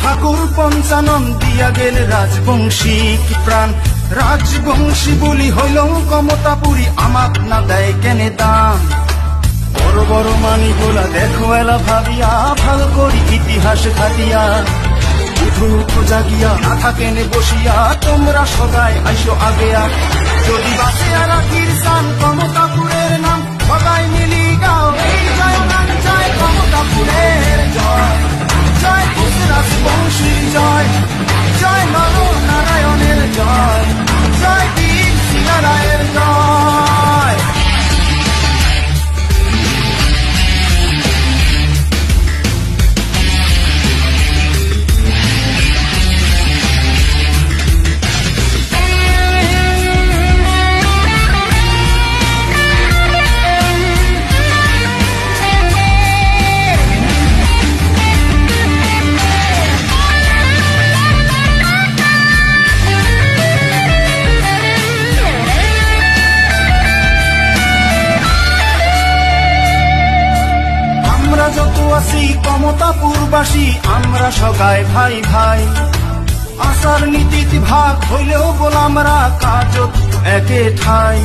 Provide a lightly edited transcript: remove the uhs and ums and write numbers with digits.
ঠাকুর পঞ্চানন দিয়া গেল রাজবংশী কি প্রাণ, রাজবংশী বলি হইল কমতাপুরী, আমাক না দেয় কেনে দাম। বড় বড় মানি গোলা দেখো এলা ভাবিয়া, ভাল করি ইতিহাস ঘাটিয়া, উঠো জাগিয়া না থাকেনে বসিয়া, তোমরা সদাই আইসো আগেয়া। যদি বাঁচে রাখির সান কমতাপুরের নাম, সদাই মিলি গাও এই জয় নাম, জয় কমতাপুরের জয়, জয় রাজবংশীর জয়, জয় নর নারায়ণের জয়, জয় বীর সিংহরায়ের জয়। যত আছি কমতাপুরবাসী, আমরা সবাই ভাই ভাই, আচার নীতিতে ভাগ হইলেও গোলামরা কাজত একে ঠাই।